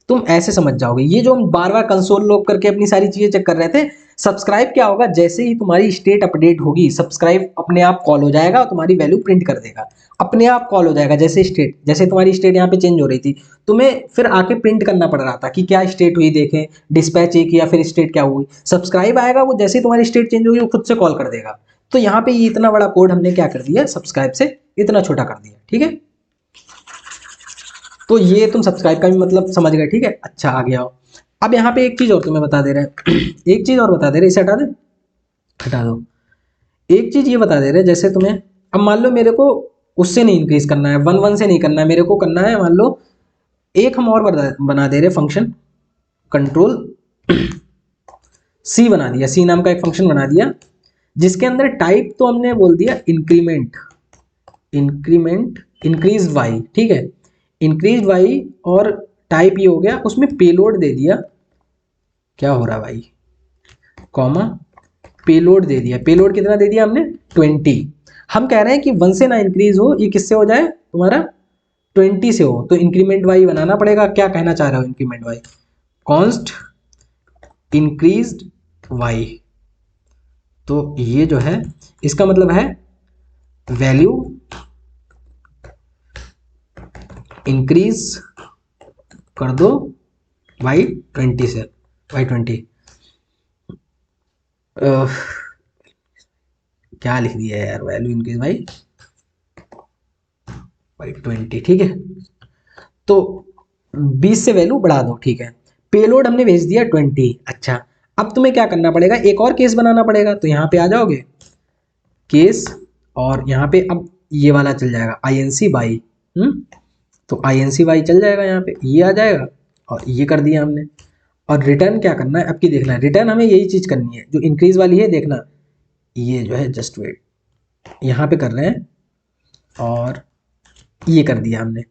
तुम ऐसे समझ जाओगे। ये जो हम बार बार कंसोल लॉग करके अपनी सारी चीजें चेक कर रहे थे, सब्सक्राइब क्या होगा, जैसे ही तुम्हारी स्टेट अपडेट होगी सब्सक्राइब अपने आप कॉल हो जाएगा और तुम्हारी वैल्यू प्रिंट कर देगा। अपने आप कॉल हो जाएगा, जैसे स्टेट, जैसे तुम्हारी स्टेट यहाँ पे चेंज हो रही थी, तुम्हें फिर आके प्रिंट करना पड़ रहा था कि क्या स्टेट हुई, देखें डिस्पैच एक या फिर स्टेट क्या हुई। सब्सक्राइब आएगा, वो जैसे ही तुम्हारी स्टेट चेंज होगी वो खुद से कॉल कर देगा। तो यहाँ पे ये इतना बड़ा कोड हमने क्या कर दिया, सब्सक्राइब से इतना छोटा कर दिया। ठीक है, तो ये तुम सब्सक्राइब का भी मतलब समझ गए। ठीक है, अच्छा आ गया। अब यहाँ पे एक चीज़ और तुम्हें बता दे रहे हैं एक चीज़ और बता दे रहे, इसे हटा दे, हटा दो। एक चीज़ ये बता दे रहे, जैसे तुम्हें अब मान लो मेरे को उससे नहीं इंक्रीज करना है, 1-1 से नहीं करना है, मेरे को करना है मान लो एक हम और बना दे रहे फंक्शन, कंट्रोल सी बना दिया, सी नाम का एक फंक्शन बना दिया जिसके अंदर टाइप तो हमने बोल दिया इंक्रीमेंट, इंक्रीमेंट इंक्रीज वाई। ठीक है, इंक्रीज वाई और टाइप ये हो गया, उसमें पेलोड दे दिया, क्या हो रहा है भाई, कॉमा पेलोड दे दिया। पेलोड कितना दे दिया हमने, 20। हम कह रहे हैं कि 1 से ना इंक्रीज हो, ये किससे हो जाए तुम्हारा 20 से हो, तो इंक्रीमेंट वाई बनाना पड़ेगा। क्या कहना चाह रहे हो increment y, const increased y, तो ये जो है इसका मतलब है वैल्यू इंक्रीज कर दो वाई 20 से, वाई 20 क्या लिख दिया है यार, वैल्यू इंक्रीज वाई 20। ठीक है, तो 20 से वैल्यू बढ़ा दो। ठीक है, पेलोड हमने भेज दिया 20। अच्छा, अब तुम्हें क्या करना पड़ेगा, एक और केस बनाना पड़ेगा, तो यहाँ पे आ जाओगे केस और यहाँ पे अब ये वाला चल जाएगा आई एन सी बाई, तो आई एन सी बाई चल जाएगा, यहाँ पे ये आ जाएगा और ये कर दिया हमने। और रिटर्न क्या करना है अब की देखना है, रिटर्न हमें यही चीज़ करनी है जो इंक्रीज वाली है, देखना ये जो है जस्ट वेट यहाँ पे कर रहे हैं और ये कर दिया हमने।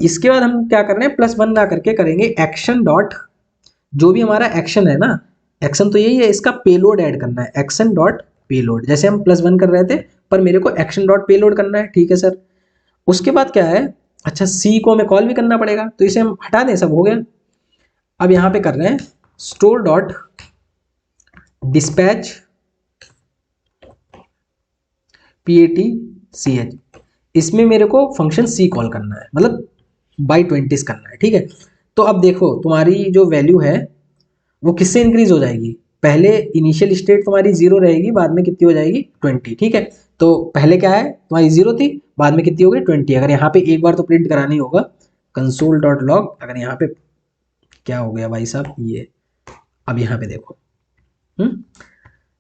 इसके बाद हम क्या कर रहे हैं, +1 ना करके करेंगे एक्शन डॉट, जो भी हमारा एक्शन है ना, एक्शन तो यही है, इसका पेलोड ऐड करना है, एक्शन डॉट पेलोड, जैसे हम +1 कर रहे थे पर मेरे को एक्शन डॉट पेलोड करना है, ठीक है सर। उसके बाद क्या है, अच्छा सी को हमें कॉल भी करना पड़ेगा, तो इसे हम हटा दें, सब हो गया। अब यहाँ पे कर रहे हैं स्टोर डॉट डिस्पैच PATCH, इसमें मेरे को फंक्शन सी कॉल करना है, मतलब बाई 20 करना है, ठीक है। तो अब देखो तुम्हारी जो वैल्यू है वो किससे इंक्रीज हो जाएगी, पहले इनिशियल स्टेट तुम्हारी 0 रहेगी, बाद में कितनी हो जाएगी 20, ठीक है। तो पहले क्या है तुम्हारी 0 थी, बाद में कितनी हो गई 20। अगर यहाँ पे एक बार तो प्रिंट कराना ही होगा, कंसोल डॉट लॉग, अगर यहाँ पे क्या हो गया भाई साहब ये, अब यहाँ पे देखो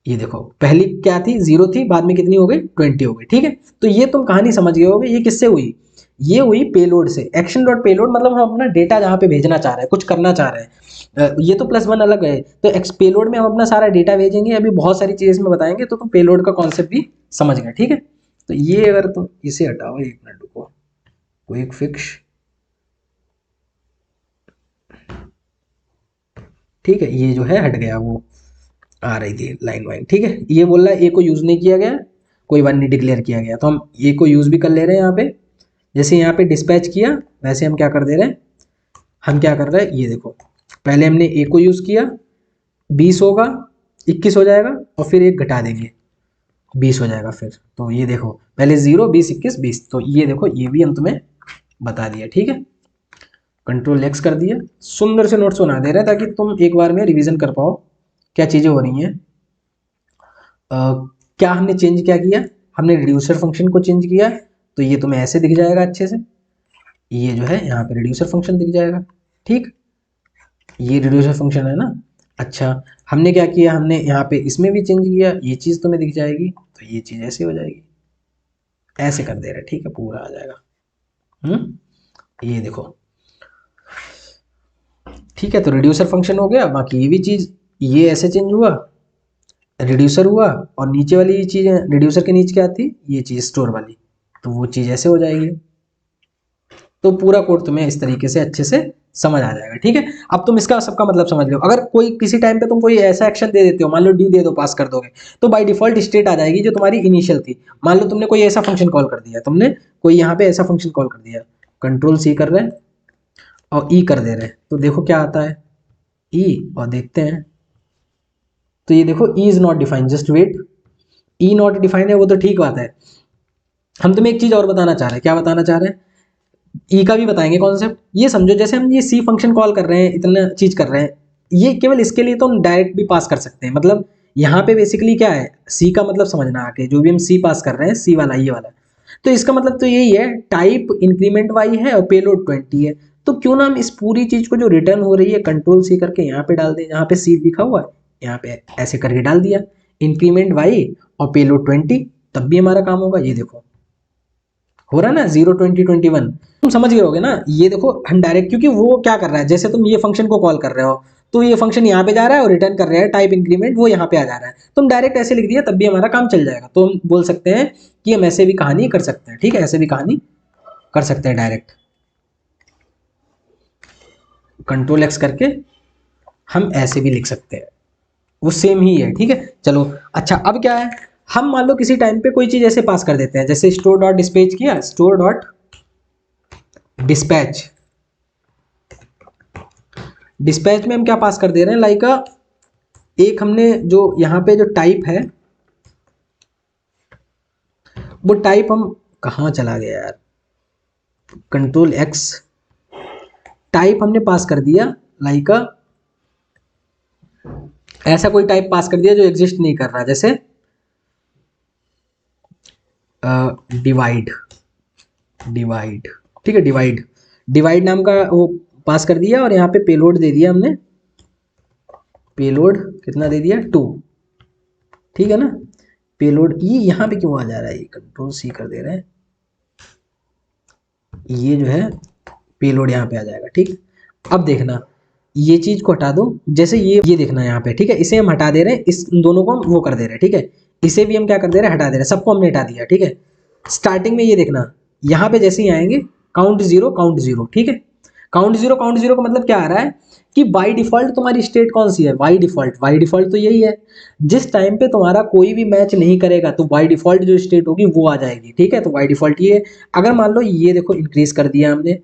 ये देखो पहली क्या थी 0 थी, बाद में कितनी हो गई 20 हो गई, ठीक है। तो ये तुम कहानी समझ गए होगे, ये किससे हुई, ये हुई पेलोड से। एक्शन डॉट पेलोड मतलब हम अपना डेटा जहाँ पे भेजना चाह रहे हैं, कुछ करना चाह रहे हैं, ये तो +1 अलग है, तो एक्स पेलोड में हम अपना सारा डेटा भेजेंगे। अभी बहुत सारी चीज़ें इसमें बताएंगे, तो तुम पेलोड का कॉन्सेप्ट भी समझ गए, ठीक है। तो ये अगर तुम इसे हटाओ, 1 मिनट रुको, क्विक फिक्स, ठीक है, ये जो है हट गया, वो आ रही थी लाइन वाइन, ठीक है। ये बोल रहा है ए को यूज़ नहीं किया गया, कोई वन नहीं डिक्लेयर किया गया, तो हम ए को यूज़ भी कर ले रहे हैं यहाँ पे। जैसे यहाँ पे डिस्पैच किया, वैसे हम क्या कर दे रहे हैं, हम क्या कर रहे हैं, ये देखो पहले हमने ए को यूज़ किया, 20 होगा, 21 हो जाएगा, और फिर एक घटा देंगे 20 हो जाएगा फिर। तो ये देखो पहले 0 20 21 20, तो ये देखो ये भी हम तुम्हें बता दिया, ठीक है। कंट्रोल X कर दिया, सुंदर से नोट्स बना दे रहे हैं ताकि तुम एक बार में रिवीजन कर पाओ क्या चीज़ें हो रही हैं। क्या हमने चेंज क्या किया, हमने रिड्यूसर फंक्शन को चेंज किया, तो ये तुम्हें ऐसे दिख जाएगा अच्छे से, ये जो है यहाँ पे रिड्यूसर फंक्शन दिख जाएगा, ठीक, ये रिड्यूसर फंक्शन है ना। अच्छा हमने क्या किया, हमने यहाँ पे इसमें भी चेंज किया, ये चीज़ तुम्हें दिख जाएगी, तो ये चीज़ ऐसे हो जाएगी, ऐसे कर दे रहे, ठीक है, पूरा आ जाएगा। ये देखो, ठीक है। तो रिड्यूसर फंक्शन हो गया, बाकी ये भी चीज़, ये ऐसे चेंज हुआ, रिड्यूसर हुआ, और नीचे वाली ये चीज़, रिड्यूसर के नीचे क्या थी, ये चीज़ स्टोर वाली, तो वो चीज़ ऐसे हो जाएगी। तो पूरा कोड तुम्हें इस तरीके से अच्छे से समझ आ जाएगा, ठीक है। अब तुम इसका सबका मतलब समझ लो, अगर कोई किसी टाइम पे तुम कोई ऐसा एक्शन दे देते हो, मान लो डी दे दो, पास कर दोगे, तो बाय डिफॉल्ट स्टेट आ जाएगी जो तुम्हारी इनिशियल थी। मान लो तुमने कोई ऐसा फंक्शन कॉल कर दिया, तुमने कोई यहाँ पे ऐसा फंक्शन कॉल कर दिया, कंट्रोल C कर रहे हैं और ई कर दे रहे हैं, तो देखो क्या आता है, ई, और देखते हैं, तो ये देखो e is not defined, just wait, e not defined है वो तो ठीक बात है। हम तुम्हें एक चीज और बताना चाह रहे हैं, क्या बताना चाह रहे हैं, ई का भी बताएंगे कॉन्सेप्ट। ये समझो जैसे हम ये सी फंक्शन कॉल कर रहे हैं, इतना चीज कर रहे हैं, ये केवल इसके लिए तो हम डायरेक्ट भी पास कर सकते हैं। मतलब यहाँ पे बेसिकली क्या है, सी का मतलब समझना आके, जो भी हम सी पास कर रहे हैं, सी वाला ये वाला, तो इसका मतलब तो यही है, टाइप इंक्रीमेंट वाई है और पेलोड 20 है। तो क्यों ना हम इस पूरी चीज को जो रिटर्न हो रही है कंट्रोल C करके यहाँ पे डाल दें, यहाँ पे सी लिखा हुआ है, यहाँ पे ऐसे करके डाल दिया, इंक्रीमेंट वाई और पेलोड 20, तब भी हमारा काम होगा। ये देखो हो रहा है ना, 0 20 21, तुम समझ गए होगे ना। ये देखो हम डायरेक्ट, क्योंकि वो क्या कर रहा है, जैसे तुम ये फंक्शन को कॉल कर रहे हो, तो ये फंक्शन यहाँ पे जा रहा है और रिटर्न कर रहा है टाइप इंक्रीमेंट, वो यहाँ पे आ जा रहा है, तुम डायरेक्ट ऐसे लिख दिया तब भी हमारा काम चल जाएगा। तो हम बोल सकते हैं कि हम ऐसे भी कहानी कर सकते हैं, ठीक है, ऐसे भी कहानी कर सकते हैं डायरेक्ट, कंट्रोल X करके हम ऐसे भी लिख सकते हैं, वो सेम ही है, ठीक है। चलो अच्छा, अब क्या है, हम मान लो किसी टाइम पे कोई चीज ऐसे पास कर देते हैं, जैसे स्टोर डॉट डिस्पैच किया, स्टोर डॉट डिस्पैच, डिस्पैच में हम क्या पास कर दे रहे हैं, लाइक एक हमने जो यहाँ पे जो टाइप है, वो टाइप हम कहाँ चला गया यार, कंट्रोल X, टाइप हमने पास कर दिया, लाइक ऐसा कोई टाइप पास कर दिया जो एग्जिस्ट नहीं कर रहा, जैसे डिवाइड, डिवाइड, ठीक है, डिवाइड, डिवाइड नाम का वो पास कर दिया, और यहाँ पे पेलोड दे दिया हमने, पेलोड कितना दे दिया 2, ठीक है ना। पेलोड ये यहाँ पे क्यों आ जा रहा है, कंट्रोल C कर दे रहे हैं, ये जो है पेलोड यहाँ पे आ जाएगा, ठीक। अब देखना ये चीज को हटा दो, जैसे ये देखना यहाँ पे, ठीक है, इसे हम हटा दे रहे हैं, इस दोनों को हम वो कर दे रहे हैं, ठीक है, इसे भी हम क्या कर दे रहे हैं, हटा दे रहे हैं, सबको हमने हटा दिया, ठीक है। स्टार्टिंग में ये देखना, यहाँ पे जैसे ही आएंगे काउंट 0 काउंट 0, ठीक है, काउंट 0 का मतलब क्या आ रहा है कि बाई डिफॉल्ट तुम्हारी स्टेट कौन सी है, बाई डिफॉल्ट तो यही है, जिस टाइम पे तुम्हारा कोई भी मैच नहीं करेगा तो बाई डिफॉल्ट जो स्टेट होगी वो आ जाएगी, ठीक है। तो बाई डिफॉल्ट ये, अगर मान लो ये देखो इंक्रीज कर दिया हमने,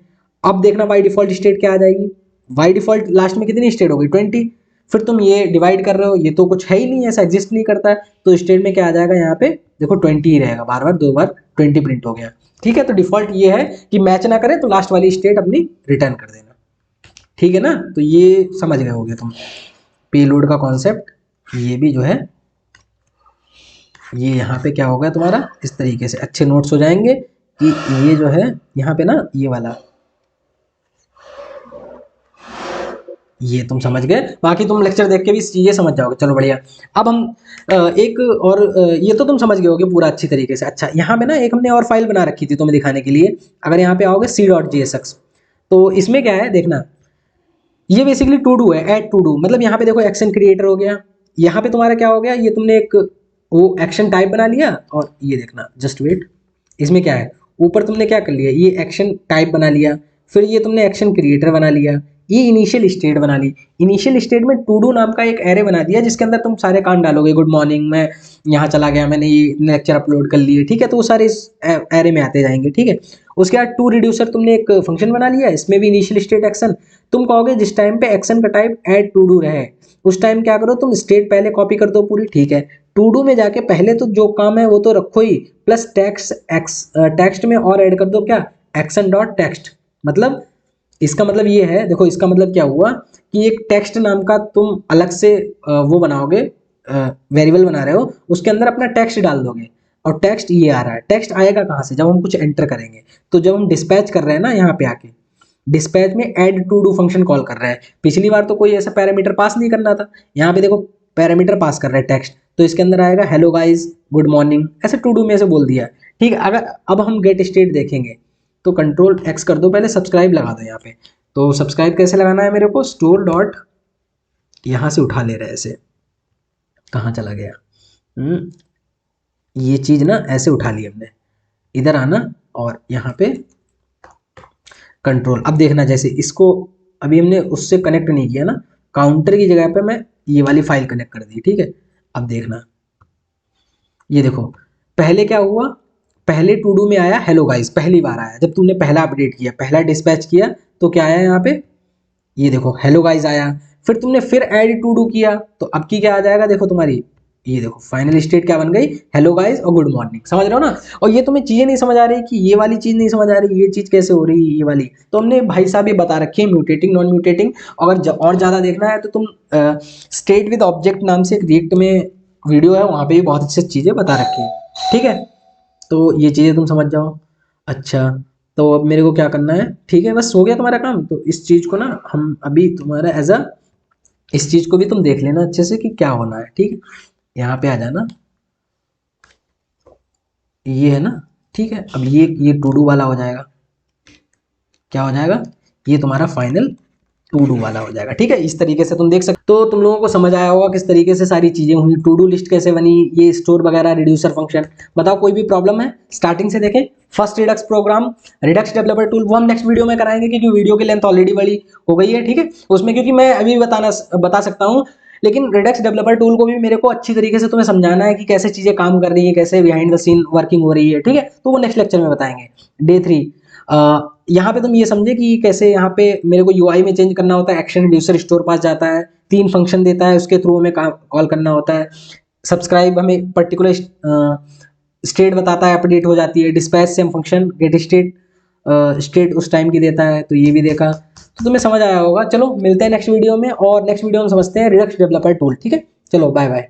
अब देखना बाई डिफॉल्ट स्टेट क्या आ जाएगी, बाई डिफॉल्ट लास्ट में कितनी स्टेट होगी 20, फिर तुम ये डिवाइड कर रहे हो, ये तो कुछ है ही नहीं, ऐसा एग्जिस्ट नहीं करता है, तो स्टेट में क्या आ जाएगा यहाँ पे देखो 20 ही रहेगा, बार बार 2 बार 20 प्रिंट हो गया, ठीक है। तो डिफॉल्ट ये है कि मैच ना करे तो लास्ट वाली स्टेट अपनी रिटर्न कर देना, ठीक है ना। तो ये समझ गए होगे तुम पेलोड का कॉन्सेप्ट, ये भी जो है ये यहाँ पे क्या होगा तुम्हारा इस तरीके से अच्छे नोट्स हो जाएंगे कि ये जो है यहाँ पे ना ये वाला ये तुम समझ गए, बाकी तुम लेक्चर देख के भी चीजें समझ जाओगे। चलो बढ़िया। अब हम एक और ये तो तुम समझ गए होगे पूरा अच्छी तरीके से। अच्छा यहाँ पे ना एक हमने और फाइल बना रखी थी तुम्हें दिखाने के लिए, अगर यहाँ पे आओगे c.jsx, तो इसमें क्या है देखना, ये बेसिकली टू डू है, ऐड टू डू, मतलब यहाँ पे देखो एक्शन क्रिएटर हो गया, यहाँ पे तुम्हारा क्या हो गया, ये तुमने एक वो एक्शन टाइप बना लिया, और ये देखना जस्ट वेट, इसमें क्या है ऊपर तुमने क्या कर लिया, ये एक्शन टाइप बना लिया, फिर ये तुमने एक्शन क्रिएटर बना लिया, ये इनिशियल स्टेट बना ली, इनिशियल स्टेट में टू डू नाम का एक एरे बना दिया जिसके अंदर तुम सारे काम डालोगे, गुड मॉर्निंग मैं यहाँ चला गया, मैंने ये लेक्चर अपलोड कर लिए, ठीक है, तो वो सारे इस एरे में आते जाएंगे, ठीक है। उसके बाद टू रिड्यूसर तुमने एक फंक्शन बना लिया, इसमें भी इनिशियल स्टेट एक्शन, तुम कहोगे जिस टाइम पे एक्शन का टाइप ऐड टू डू रहे उस टाइम क्या करो तुम स्टेट पहले कॉपी कर दो पूरी, ठीक है, टू डू में जाके पहले तो जो काम है वो तो रखो ही, प्लस टेक्स्ट में और ऐड कर दो क्या, एक्शन डॉट टेक्स्ट, मतलब इसका मतलब ये है, देखो इसका मतलब क्या हुआ कि एक टेक्स्ट नाम का तुम अलग से वो बनाओगे, वेरिएबल बना रहे हो, उसके अंदर अपना टेक्स्ट डाल दोगे, और टेक्स्ट ये आ रहा है, टेक्स्ट आएगा कहाँ से, जब हम कुछ एंटर करेंगे, तो जब हम डिस्पैच कर रहे हैं ना यहाँ पे आके डिस्पैच में add to do function call कर रहा है, पिछली बार तो कोई ऐसा पैरामीटर पास नहीं करना था, यहाँ पे देखो पैरामीटर पास कर रहा है टेक्स्ट, तो इसके अंदर आएगा हेलो गाइस गुड मॉर्निंग, ऐसे टू डू में से बोल दिया, ठीक है। अगर अब हम गेट स्टेट देखेंगे तो कंट्रोल एक्स कर दो, पहले सब्सक्राइब लगा दो यहाँ पे, तो सब्सक्राइब कैसे लगाना है मेरे को, स्टोर डॉट यहाँ से उठा ले रहे हैं ऐसे, कहाँ चला गया, ये चीज़ ना ऐसे उठा ली हमने, इधर आना और यहाँ पे कंट्रोल, अब देखना जैसे इसको अभी हमने उससे कनेक्ट नहीं किया ना, काउंटर की जगह पे मैं ये वाली फाइल कनेक्ट कर दी, ठीक है। अब देखना ये देखो पहले क्या हुआ, पहले टू डू में आया हेलो गाइस, पहली बार आया जब तुमने पहला अपडेट किया, पहला डिस्पैच किया, तो क्या आया यहाँ पे, ये देखो हेलो गाइस आया, फिर तुमने फिर ऐड टू डू किया, तो अब की क्या आ जाएगा देखो तुम्हारी, ये देखो फाइनल स्टेट क्या बन गई, हेलो गाइस और गुड मॉर्निंग, समझ रहे हो ना। और ये तुम्हें चीजें नहीं समझ आ रही कि ये वाली चीज नहीं समझ आ रही, ये चीज कैसे हो रही है ये वाली, तो हमने भाई साहब ये बता रखी है म्यूटेटिंग नॉन म्यूटेटिंग, अगर और ज्यादा देखना है तो तुम स्टेट विद ऑब्जेक्ट नाम से एक रिएक्ट में वीडियो है, वहां पे भी बहुत अच्छी चीजें बता रखी है, ठीक है। तो ये चीजें तुम समझ जाओ। अच्छा तो अब मेरे को क्या करना है, ठीक है बस हो गया तुम्हारा काम, तो इस चीज को ना हम अभी तुम्हारा एज अ इस चीज को भी तुम देख लेना अच्छे से कि क्या होना है, ठीक है। यहाँ पे आ जाना, ये है ना, ठीक है। अब ये टू डू वाला हो जाएगा, क्या हो जाएगा, ये तुम्हारा फाइनल टू डू वाला हो जाएगा, ठीक है। इस तरीके से तुम देख सकते, तो तुम लोगों को समझ आया होगा किस तरीके से सारी चीजें हुई, टू डू लिस्ट कैसे बनी, ये स्टोर वगैरह, रिड्यूसर फंक्शन। बताओ कोई भी प्रॉब्लम है, स्टार्टिंग से देखें। First Redux program, Redux developer tool, वो हम नेक्स्ट वीडियो में कराएंगे क्योंकि वीडियो की लेंथ ऑलरेडी बड़ी हो गई है, ठीक है। उसमें क्योंकि मैं अभी बता सकता हूँ, लेकिन रिडक्स डेवलपर टूल को भी मेरे को अच्छी तरीके से तुम्हें समझाना है कि कैसे चीजें काम कर रही है, कैसे बिहाइंड द सीन वर्किंग हो रही है, ठीक है। तो वो नेक्स्ट लेक्चर में बताएंगे। डे 3 यहाँ पे तुम ये समझे कि कैसे यहाँ पे मेरे को यूआई में चेंज करना होता है, एक्शन रिड्यूसर स्टोर पास जाता है, 3 फंक्शन देता है, उसके थ्रू हमें कॉल करना होता है। सब्सक्राइब हमें पर्टिकुलर स्टेट बताता है, अपडेट हो जाती है। डिस्पैच से हम फंक्शन गेट स्टेट स्टेट उस टाइम की देता है, तो ये भी देखा, तो तुम्हें समझ आया होगा। चलो मिलते हैं नेक्स्ट वीडियो में, और नेक्स्ट वीडियो में समझते हैं रिडक्स डेवलपर टूल, ठीक है। चलो बाय बाय।